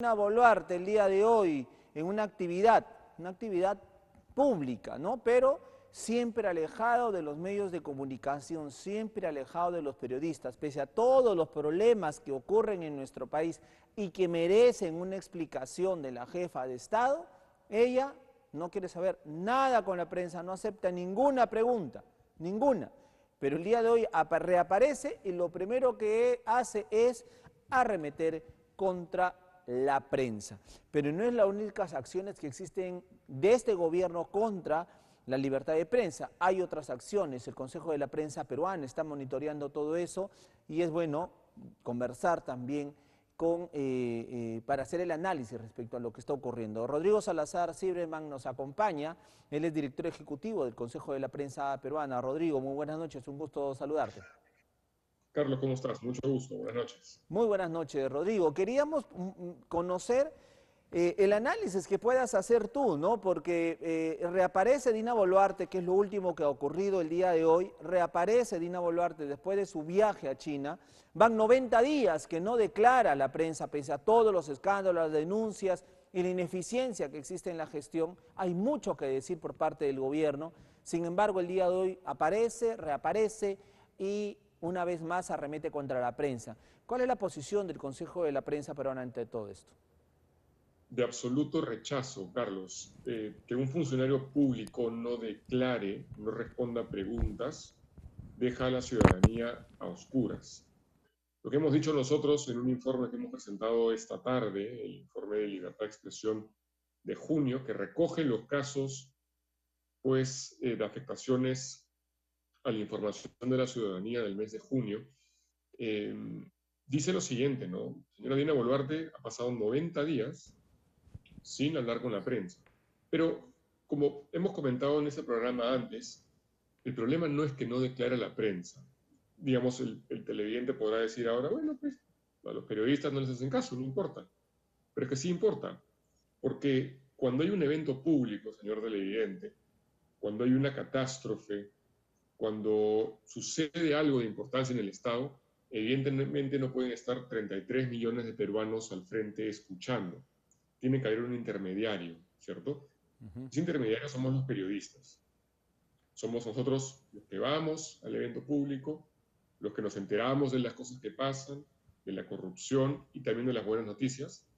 Dina Boluarte el día de hoy en una actividad pública, ¿no? Pero siempre alejado de los medios de comunicación, siempre alejado de los periodistas, pese a todos los problemas que ocurren en nuestro país y que merecen una explicación de la jefa de Estado, ella no quiere saber nada con la prensa, no acepta ninguna pregunta, ninguna. Pero el día de hoy reaparece y lo primero que hace es arremeter contra la prensa. Pero no es las únicas acciones que existen de este gobierno contra la libertad de prensa. Hay otras acciones, el Consejo de la Prensa Peruana está monitoreando todo eso y es bueno conversar también para hacer el análisis respecto a lo que está ocurriendo. Rodrigo Salazar Sibreman nos acompaña, él es director ejecutivo del Consejo de la Prensa Peruana. Rodrigo, muy buenas noches, un gusto saludarte. Carlos, ¿cómo estás? Mucho gusto, buenas noches. Muy buenas noches, Rodrigo. Queríamos conocer el análisis que puedas hacer tú, ¿no? Porque reaparece Dina Boluarte, que es lo último que ha ocurrido el día de hoy, reaparece Dina Boluarte después de su viaje a China. Van 90 días que no declara la prensa, pese a todos los escándalos, las denuncias y la ineficiencia que existe en la gestión. Hay mucho que decir por parte del gobierno. Sin embargo, el día de hoy aparece, reaparece y una vez más arremete contra la prensa. ¿Cuál es la posición del Consejo de la Prensa Peruana ante todo esto? De absoluto rechazo, Carlos, que un funcionario público no declare, no responda a preguntas, deja a la ciudadanía a oscuras. Lo que hemos dicho nosotros en un informe que hemos presentado esta tarde, el informe de libertad de expresión de junio, que recoge los casos pues, de afectaciones a la información de la ciudadanía del mes de junio, eh, dice lo siguiente, ¿no? Señora Dina Boluarte ha pasado 90 días sin hablar con la prensa. Pero, como hemos comentado en ese programa antes, el problema no es que no declara la prensa. Digamos, el televidente podrá decir ahora, bueno, pues a los periodistas no les hacen caso, no importa. Pero es que sí importa, porque cuando hay un evento público, señor televidente, cuando hay una catástrofe, cuando sucede algo de importancia en el Estado, evidentemente no pueden estar 33 millones de peruanos al frente escuchando. Tiene que haber un intermediario, ¿cierto? Ese intermediario somos los periodistas. Somos nosotros los que vamos al evento público, los que nos enteramos de las cosas que pasan, de la corrupción y también de las buenas noticias.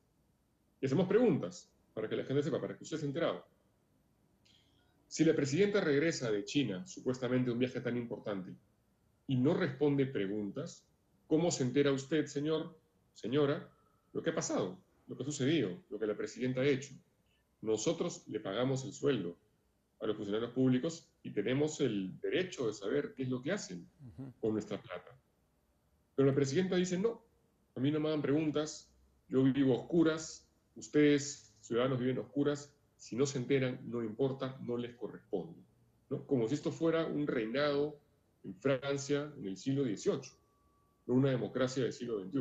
Y hacemos preguntas para que la gente sepa, para que usted se enterado. Si la presidenta regresa de China, supuestamente un viaje tan importante, y no responde preguntas, ¿cómo se entera usted, señor, señora, lo que ha pasado, lo que ha sucedido, lo que la presidenta ha hecho? Nosotros le pagamos el sueldo a los funcionarios públicos y tenemos el derecho de saber qué es lo que hacen con nuestra plata. Pero la presidenta dice, no, a mí no me hagan preguntas, yo vivo a oscuras, ustedes, ciudadanos, viven a oscuras, si no se enteran, no importa, no les corresponde. ¿No? Como si esto fuera un reinado en Francia en el siglo XVIII, no una democracia del siglo XXI.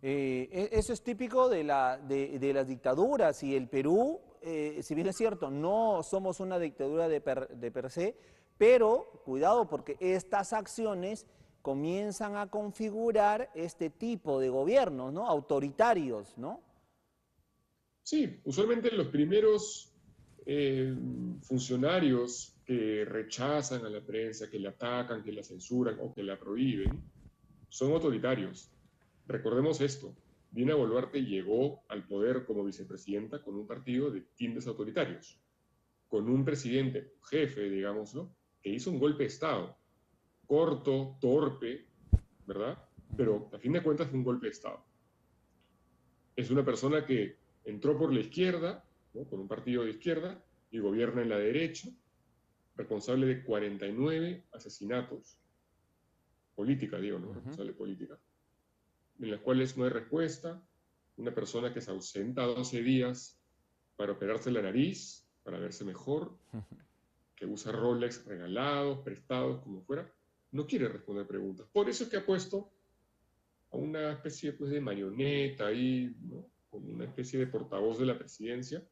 Eso es típico de las dictaduras y el Perú, si bien es cierto, no somos una dictadura de per se, pero cuidado porque estas acciones comienzan a configurar este tipo de gobiernos, ¿no? Autoritarios, ¿no? Sí, usualmente los primeros eh, funcionarios que rechazan a la prensa, que la atacan, que la censuran o que la prohíben, son autoritarios. Recordemos esto, Dina Boluarte llegó al poder como vicepresidenta con un partido de tintes autoritarios, con un presidente, jefe, digámoslo, que hizo un golpe de Estado, corto, torpe, ¿verdad? Pero a fin de cuentas fue un golpe de Estado. Es una persona que entró por la izquierda, ¿no? Con un partido de izquierda, y gobierna en la derecha, responsable de 49 asesinatos, política, digo, ¿no? Responsable política, en las cuales no hay respuesta, una persona que se ausenta 12 días para operarse la nariz, para verse mejor, que usa Rolex regalados, prestados, como fuera, no quiere responder preguntas. Por eso es que ha puesto a una especie pues, de marioneta ahí, ¿no? Como una especie de portavoz de la presidencia.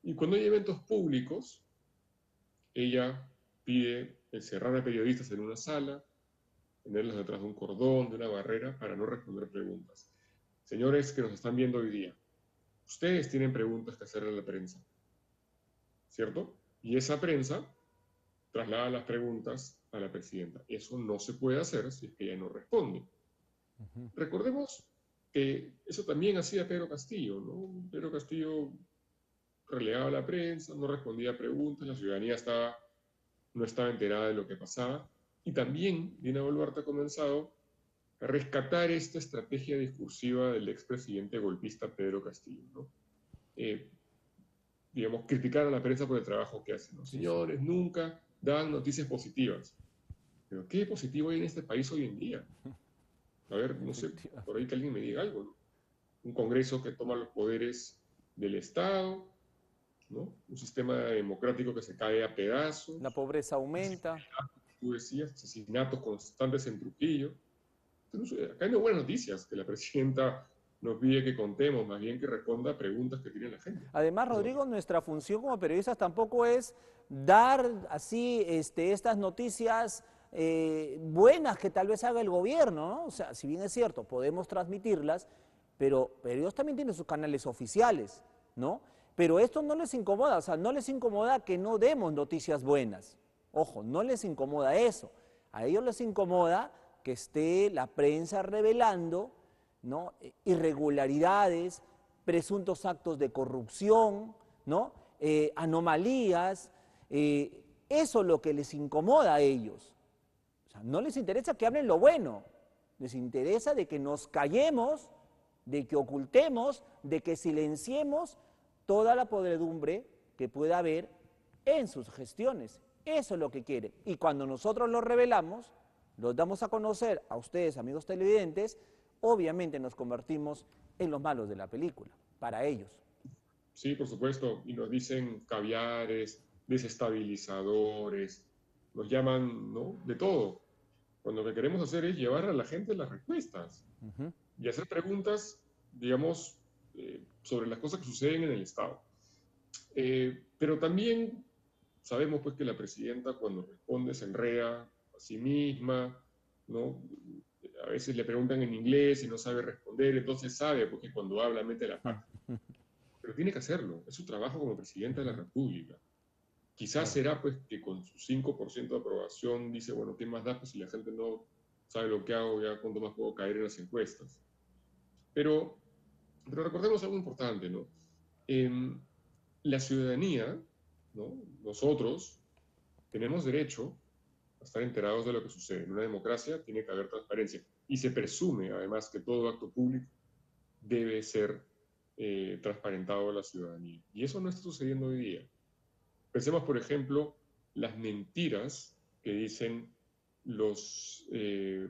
Y cuando hay eventos públicos, ella pide encerrar a periodistas en una sala, tenerlos detrás de un cordón, de una barrera, para no responder preguntas. señores que nos están viendo hoy día, ustedes tienen preguntas que hacerle a la prensa, ¿cierto? Y esa prensa traslada las preguntas a la presidenta. Eso no se puede hacer si es que ella no responde. Recordemos que eso también hacía Pedro Castillo, ¿no? Pedro Castillo relegaba a la prensa, no respondía a preguntas, la ciudadanía no estaba enterada de lo que pasaba. Y también Dina Boluarte ha comenzado a rescatar esta estrategia discursiva del expresidente golpista Pedro Castillo, ¿no? Digamos, criticar a la prensa por el trabajo que hacen, ¿no? Señores, nunca dan noticias positivas. Pero ¿qué positivo hay en este país hoy en día? A ver, no sé, por ahí que alguien me diga algo, ¿no? Un Congreso que toma los poderes del Estado, ¿no? Un sistema democrático que se cae a pedazos. La pobreza aumenta. Tú decías, asesinatos constantes en Trujillo. Entonces, acá hay buenas noticias que la presidenta nos pide que contemos, más bien que responda a preguntas que tiene la gente. Además, Rodrigo, nuestra función como periodistas tampoco es dar así estas noticias buenas que tal vez haga el gobierno, ¿no? O sea, si bien es cierto, podemos transmitirlas, pero ellos también tienen sus canales oficiales, ¿no? Pero esto no les incomoda, o sea, no les incomoda que no demos noticias buenas. Ojo, no les incomoda eso. A ellos les incomoda que esté la prensa revelando, ¿no?, irregularidades, presuntos actos de corrupción, ¿no?, anomalías. Eso es lo que les incomoda a ellos. O sea, no les interesa que hablen lo bueno, les interesa de que nos callemos, de que ocultemos, de que silenciemos toda la podredumbre que pueda haber en sus gestiones. Eso es lo que quieren. Y cuando nosotros lo revelamos, los damos a conocer a ustedes, amigos televidentes, obviamente nos convertimos en los malos de la película, para ellos. Sí, por supuesto, y nos dicen caviares, desestabilizadores, nos llaman, ¿no?, de todo. Cuando lo que queremos hacer es llevar a la gente las respuestas y hacer preguntas, digamos, sobre las cosas que suceden en el Estado. Pero también sabemos pues que la presidenta cuando responde se enreda a sí misma, ¿no? A veces le preguntan en inglés y no sabe responder, entonces sabe porque cuando habla mete la pata. Pero tiene que hacerlo, es su trabajo como presidenta de la República. Quizás será pues que con su 5% de aprobación dice, bueno, ¿qué más da? Pues si la gente no sabe lo que hago, ya cuánto más puedo caer en las encuestas. Pero recordemos algo importante, ¿no? La ciudadanía, ¿no?, nosotros tenemos derecho a estar enterados de lo que sucede. En una democracia tiene que haber transparencia y se presume además que todo acto público debe ser transparentado a la ciudadanía. Y eso no está sucediendo hoy día. Pensemos, por ejemplo, las mentiras que dicen los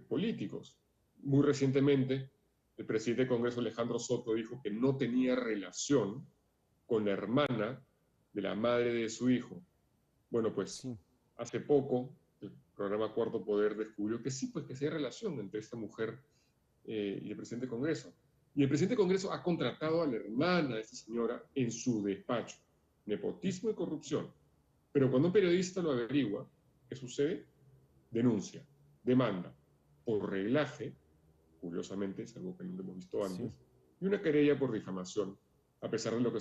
políticos. Muy recientemente, el presidente del Congreso, Alejandro Soto, dijo que no tenía relación con la hermana de la madre de su hijo. Bueno, pues sí, hace poco el programa Cuarto Poder descubrió que sí, pues que sí hay relación entre esta mujer y el presidente del Congreso. Y el presidente del Congreso ha contratado a la hermana de esta señora en su despacho. Nepotismo y corrupción. Pero cuando un periodista lo averigua, ¿qué sucede? Denuncia, demanda, por reglaje, curiosamente, es algo que no hemos visto antes, y una querella por difamación, a pesar de lo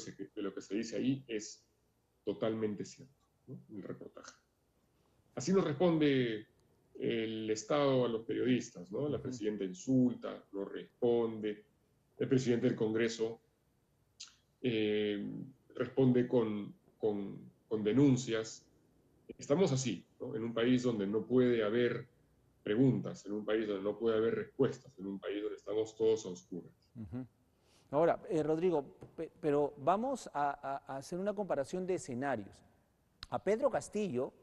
que se dice ahí, es totalmente cierto, ¿no?, el reportaje. Así nos responde el Estado a los periodistas, ¿no? La presidenta insulta, no responde, el presidente del Congreso responde con denuncias. Estamos así, ¿no?, en un país donde no puede haber preguntas, en un país donde no puede haber respuestas, en un país donde estamos todos a oscuras. Ahora, Rodrigo, pero vamos a hacer una comparación de escenarios. A Pedro Castillo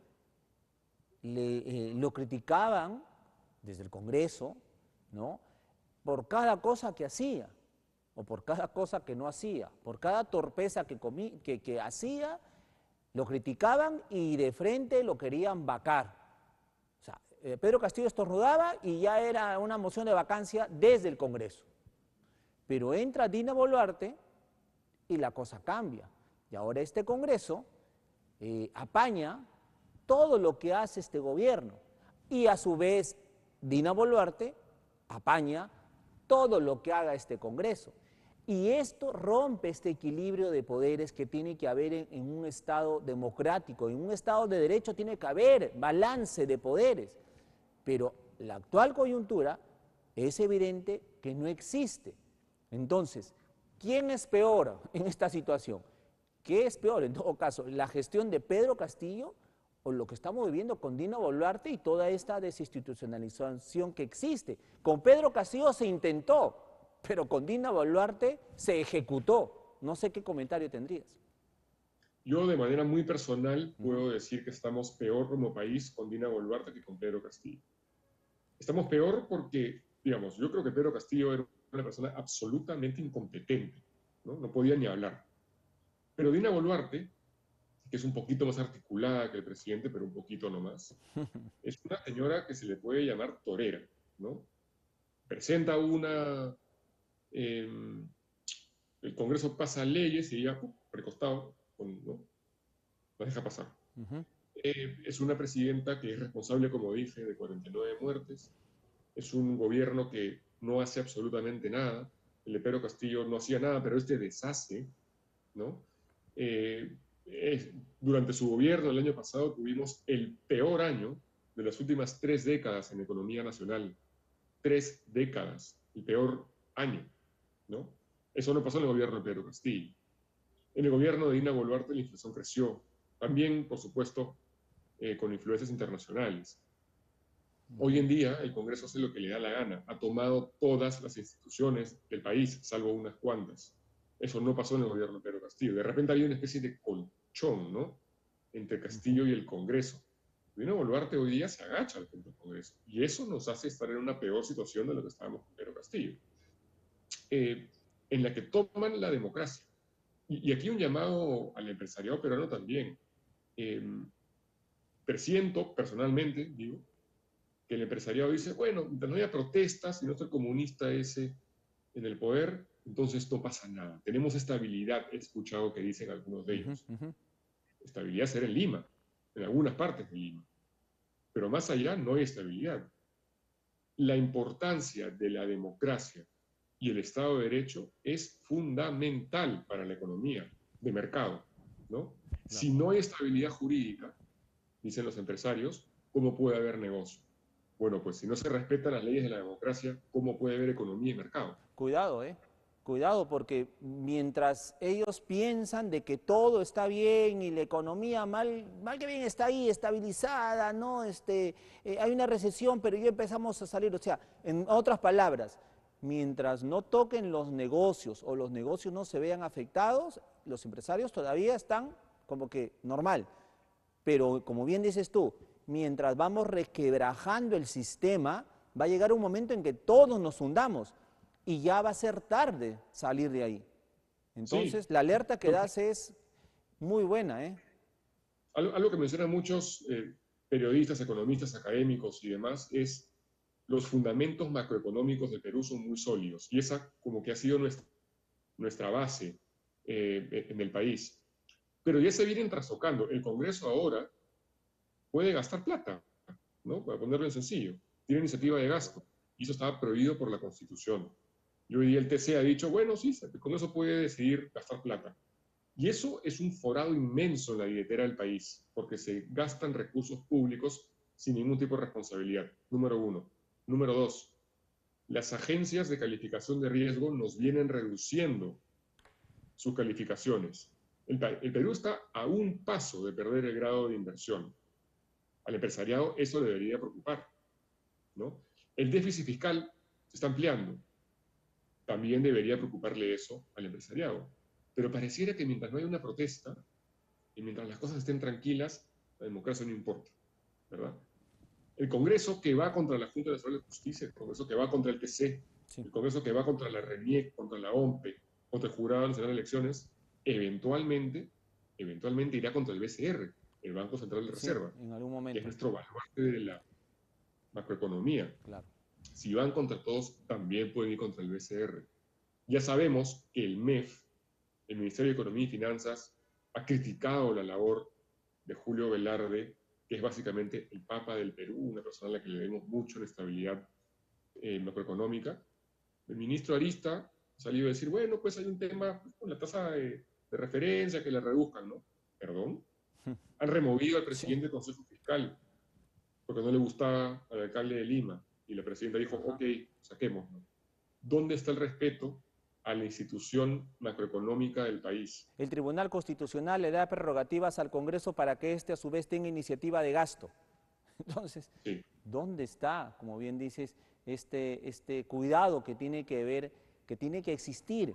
lo criticaban desde el Congreso, ¿no?, por cada cosa que hacía, o por cada cosa que no hacía, por cada torpeza que hacía, lo criticaban y de frente lo querían vacar. O sea, Pedro Castillo estornudaba y ya era una moción de vacancia desde el Congreso. Pero entra Dina Boluarte y la cosa cambia. Y ahora este Congreso apaña todo lo que hace este gobierno. Y a su vez, Dina Boluarte apaña todo lo que haga este Congreso. Y esto rompe este equilibrio de poderes que tiene que haber en un Estado democrático. En un Estado de derecho tiene que haber balance de poderes. Pero la actual coyuntura es evidente que no existe. Entonces, ¿quién es peor en esta situación? ¿Qué es peor en todo caso? ¿La gestión de Pedro Castillo o lo que estamos viviendo con Dina Boluarte y toda esta desinstitucionalización que existe? Con Pedro Castillo se intentó, pero con Dina Boluarte se ejecutó. No sé qué comentario tendrías. Yo de manera muy personal puedo decir que estamos peor como país con Dina Boluarte que con Pedro Castillo. Estamos peor porque, digamos, yo creo que Pedro Castillo era una persona absolutamente incompetente, ¿no? No podía ni hablar. Pero Dina Boluarte, que es un poquito más articulada que el presidente, pero un poquito nomás, es una señora que se le puede llamar torera, ¿no? Presenta una... Eh, el Congreso pasa leyes y ella, precostado, ¿no? La deja pasar. Es una presidenta que es responsable, como dije, de 49 muertes. Es un gobierno que no hace absolutamente nada. El de Pedro Castillo no hacía nada, pero este deshace, ¿no? Eh, Durante su gobierno el año pasado tuvimos el peor año de las últimas 3 décadas en economía nacional. 3 décadas, el peor año, ¿no? Eso no pasó en el gobierno de Pedro Castillo. En el gobierno de Dina Boluarte la inflación creció, también, por supuesto, con influencias internacionales. Hoy en día el Congreso hace lo que le da la gana, ha tomado todas las instituciones del país, salvo unas cuantas. Eso no pasó en el gobierno de Pedro Castillo. De repente había una especie de colchón, ¿no?, entre Castillo y el Congreso. Dina Boluarte hoy día se agacha al frente del Congreso y eso nos hace estar en una peor situación de lo que estábamos con Pedro Castillo, en la que toman la democracia. Y aquí un llamado al empresariado peruano también. Presiento personalmente, digo, que el empresariado dice, bueno, mientras no haya protestas y no esté el comunista ese en el poder, entonces no pasa nada. Tenemos estabilidad, he escuchado que dicen algunos de ellos. Estabilidad será en Lima, en algunas partes de Lima, pero más allá no hay estabilidad. La importancia de la democracia y el Estado de Derecho es fundamental para la economía de mercado, ¿no? Si no hay estabilidad jurídica, dicen los empresarios, ¿cómo puede haber negocio? Bueno, pues si no se respetan las leyes de la democracia, ¿cómo puede haber economía y mercado? Cuidado, cuidado, porque mientras ellos piensan de que todo está bien y la economía mal que bien está ahí, estabilizada, ¿no? Hay una recesión, pero ya empezamos a salir. O sea, en otras palabras, mientras no toquen los negocios o los negocios no se vean afectados, los empresarios todavía están como que normal. Pero como bien dices tú, mientras vamos requebrajando el sistema, va a llegar un momento en que todos nos hundamos y ya va a ser tarde salir de ahí. Sí, Entonces, la alerta que das es muy buena, ¿eh? algo que mencionan muchos periodistas, economistas, académicos y demás es los fundamentos macroeconómicos del Perú son muy sólidos y esa como que ha sido nuestra base en el país. Pero ya se vienen trastocando. El Congreso ahora puede gastar plata, ¿no? Para ponerlo en sencillo. Tiene iniciativa de gasto y eso estaba prohibido por la Constitución. Y hoy día el TC ha dicho, bueno, sí, el Congreso puede decidir gastar plata. Y eso es un forado inmenso en la billetera del país, porque se gastan recursos públicos sin ningún tipo de responsabilidad, número uno. Número dos, las agencias de calificación de riesgo nos vienen reduciendo sus calificaciones. El Perú está a un paso de perder el grado de inversión. Al empresariado eso le debería preocupar, ¿no? El déficit fiscal se está ampliando. También debería preocuparle eso al empresariado. Pero pareciera que mientras no haya una protesta y mientras las cosas estén tranquilas, la democracia no importa, ¿verdad? El Congreso que va contra la Junta Nacional de Justicia, el Congreso que va contra el TC, Sí. el Congreso que va contra la RENIEC, contra la OMPE, contra el Jurado Nacional de Elecciones, eventualmente irá contra el BCR, el Banco Central de Sí, Reserva, en algún que es momento. nuestro baluarte de la macroeconomía. Claro. Si van contra todos, también pueden ir contra el BCR. Ya sabemos que el MEF, el Ministerio de Economía y Finanzas, ha criticado la labor de Julio Velarde, que es básicamente el Papa del Perú, una persona a la que le debemos mucho la estabilidad macroeconómica, El ministro Arista ha salido a decir, bueno, pues hay un tema con la tasa de referencia, que le reduzcan, ¿no? Perdón. Han removido al Sí. presidente del Consejo Fiscal porque no le gustaba al alcalde de Lima. Y la presidenta dijo, Ajá. ok, saquémoslo. ¿Dónde está el respeto a la institución macroeconómica del país? El Tribunal Constitucional le da prerrogativas al Congreso para que éste a su vez tenga iniciativa de gasto. Entonces, Sí, ¿dónde está, como bien dices, este cuidado que tiene que ver, que tiene que existir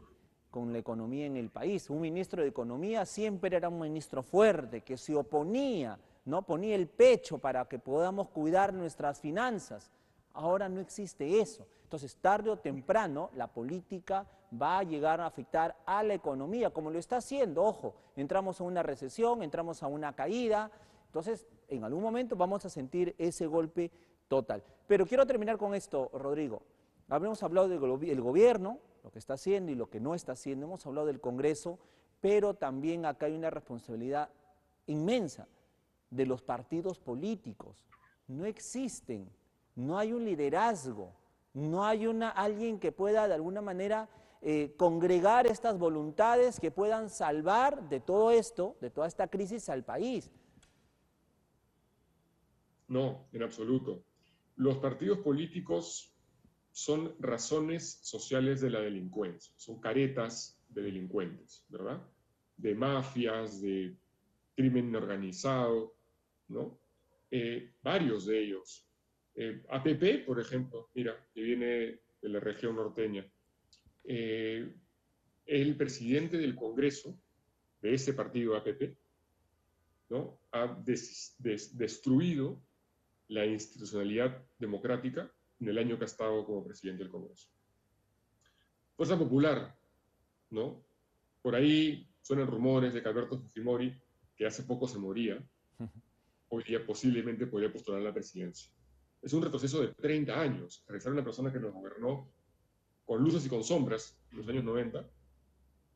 con la economía en el país? Un ministro de Economía siempre era un ministro fuerte, que se oponía, no ponía el pecho para que podamos cuidar nuestras finanzas. Ahora no existe eso. Entonces, tarde o temprano, la política va a llegar a afectar a la economía, como lo está haciendo. Ojo, entramos a una recesión, entramos a una caída. Entonces, en algún momento vamos a sentir ese golpe total. Pero quiero terminar con esto, Rodrigo. Habíamos hablado del gobierno, lo que está haciendo y lo que no está haciendo. Hemos hablado del Congreso, pero también acá hay una responsabilidad inmensa de los partidos políticos. No existen, no hay un liderazgo, no hay alguien que pueda de alguna manera congregar estas voluntades que puedan salvar de todo esto, de toda esta crisis al país. no, en absoluto. Los partidos políticos son razones sociales de la delincuencia, son caretas de delincuentes, ¿verdad? De mafias, de crimen organizado, ¿no? Varios de ellos. APP, por ejemplo, mira, que viene de la región norteña, eh, el presidente del Congreso de ese partido APP, ¿no? Ha destruido la institucionalidad democrática en el año que ha estado como presidente del Congreso. Fuerza Popular, ¿no? Por ahí suenan rumores de que Alberto Fujimori, que hace poco se moría, hoy día posiblemente podría postular a la presidencia. Es un retroceso de 30 años. Regresar a una persona que nos gobernó con luces y con sombras en los años 90.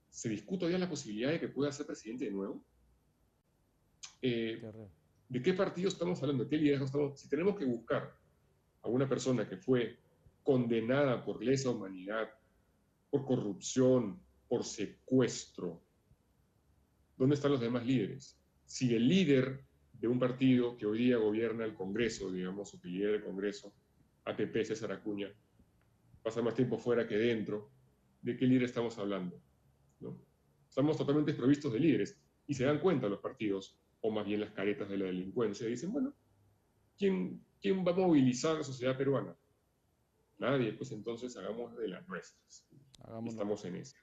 ¿Se discute hoy la posibilidad de que pueda ser presidente de nuevo? ¿De qué partido estamos hablando? ¿De qué liderazgo estamos? Si tenemos que buscar a una persona que fue condenada por lesa humanidad, por corrupción, por secuestro, ¿dónde están los demás líderes? Si el líder de un partido que hoy día gobierna el Congreso, digamos, o que lidera el Congreso, APP, César Acuña, pasa más tiempo fuera que dentro, ¿de qué líder estamos hablando? ¿No? Estamos totalmente desprovistos de líderes y se dan cuenta los partidos, o más bien las caretas de la delincuencia, y dicen, bueno, ¿quién va a movilizar a la sociedad peruana? Nadie, pues entonces hagamos de las nuestras. Y Hagámoslo. estamos en eso.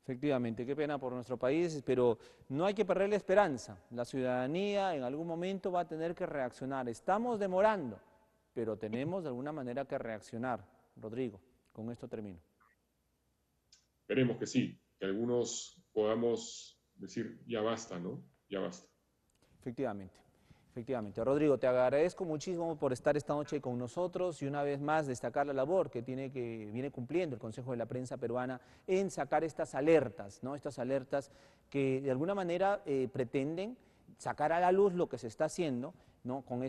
Efectivamente, qué pena por nuestro país, pero no hay que perder la esperanza. La ciudadanía en algún momento va a tener que reaccionar. Estamos demorando, pero tenemos de alguna manera que reaccionar. Rodrigo, con esto termino. Esperemos que sí, que algunos podamos decir, ya basta, ¿no? Ya basta. Efectivamente, efectivamente. Rodrigo, te agradezco muchísimo por estar esta noche con nosotros y una vez más destacar la labor que viene cumpliendo el Consejo de la Prensa Peruana en sacar estas alertas, ¿no? Estas alertas que de alguna manera pretenden sacar a la luz lo que se está haciendo, ¿no? Con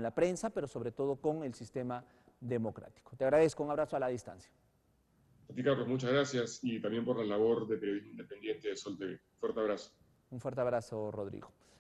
la prensa, pero sobre todo con el sistema democrático. Te agradezco, un abrazo a la distancia. A ti, Carlos, muchas gracias y también por la labor de periodismo independiente de Sol TV. Fuerte abrazo. Un fuerte abrazo, Rodrigo.